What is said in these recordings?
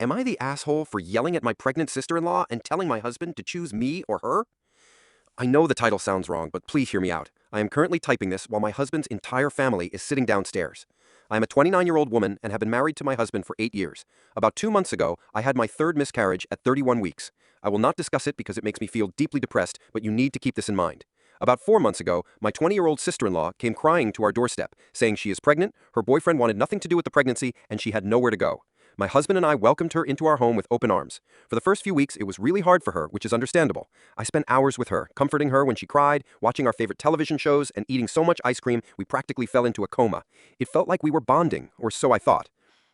Am I the asshole for yelling at my pregnant sister-in-law and telling my husband to choose me or her? I know the title sounds wrong, but please hear me out. I am currently typing this while my husband's entire family is sitting downstairs. I am a 29-year-old woman and have been married to my husband for 8 years. About 2 months ago, I had my third miscarriage at 31 weeks. I will not discuss it because it makes me feel deeply depressed, but you need to keep this in mind. About 4 months ago, my 20-year-old sister-in-law came crying to our doorstep, saying she is pregnant, her boyfriend wanted nothing to do with the pregnancy, and she had nowhere to go. My husband and I welcomed her into our home with open arms. For the first few weeks, it was really hard for her, which is understandable. I spent hours with her, comforting her when she cried, watching our favorite television shows, and eating so much ice cream we practically fell into a coma. It felt like we were bonding, or so I thought.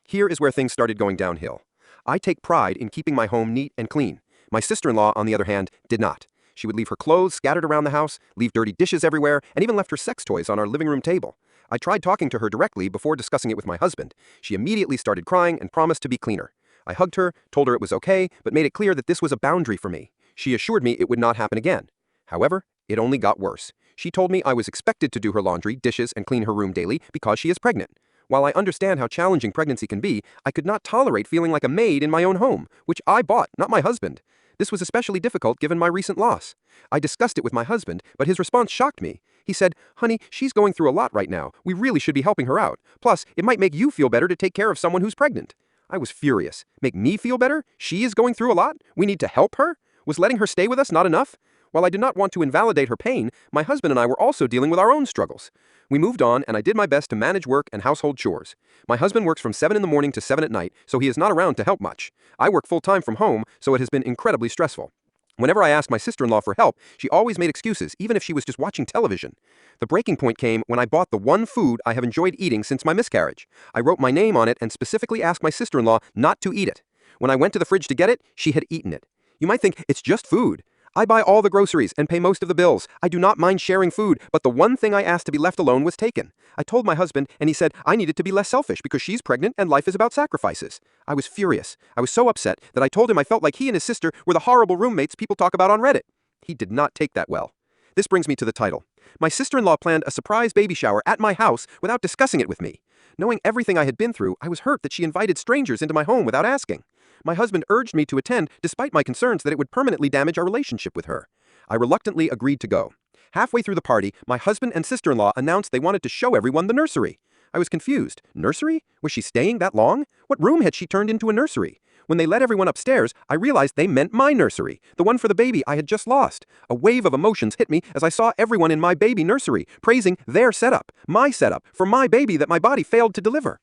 Here is where things started going downhill. I take pride in keeping my home neat and clean. My sister-in-law, on the other hand, did not. She would leave her clothes scattered around the house, leave dirty dishes everywhere, and even left her sex toys on our living room table. I tried talking to her directly before discussing it with my husband. She immediately started crying and promised to be cleaner. I hugged her, told her it was okay, but made it clear that this was a boundary for me. She assured me it would not happen again. However, it only got worse. She told me I was expected to do her laundry, dishes, and clean her room daily because she is pregnant. While I understand how challenging pregnancy can be, I could not tolerate feeling like a maid in my own home, which I bought, not my husband. This was especially difficult given my recent loss. I discussed it with my husband, but his response shocked me. He said, "Honey, she's going through a lot right now. We really should be helping her out. Plus, it might make you feel better to take care of someone who's pregnant." I was furious. Make me feel better? She is going through a lot? We need to help her? Was letting her stay with us not enough? While I did not want to invalidate her pain, my husband and I were also dealing with our own struggles. We moved on, and I did my best to manage work and household chores. My husband works from 7 in the morning to 7 at night, so he is not around to help much. I work full-time from home, so it has been incredibly stressful. Whenever I asked my sister-in-law for help, she always made excuses, even if she was just watching television. The breaking point came when I bought the one food I have enjoyed eating since my miscarriage. I wrote my name on it and specifically asked my sister-in-law not to eat it. When I went to the fridge to get it, she had eaten it. You might think it's just food. I buy all the groceries and pay most of the bills. I do not mind sharing food, but the one thing I asked to be left alone was taken. I told my husband, and he said I needed to be less selfish because she's pregnant and life is about sacrifices. I was furious. I was so upset that I told him I felt like he and his sister were the horrible roommates people talk about on Reddit. He did not take that well. This brings me to the title. My sister-in-law planned a surprise baby shower at my house without discussing it with me. Knowing everything I had been through, I was hurt that she invited strangers into my home without asking. My husband urged me to attend despite my concerns that it would permanently damage our relationship with her. I reluctantly agreed to go. Halfway through the party, my husband and sister-in-law announced they wanted to show everyone the nursery. I was confused. Nursery? Was she staying that long? What room had she turned into a nursery? When they let everyone upstairs, I realized they meant my nursery, the one for the baby I had just lost. A wave of emotions hit me as I saw everyone in my baby nursery, praising their setup, my setup, for my baby that my body failed to deliver.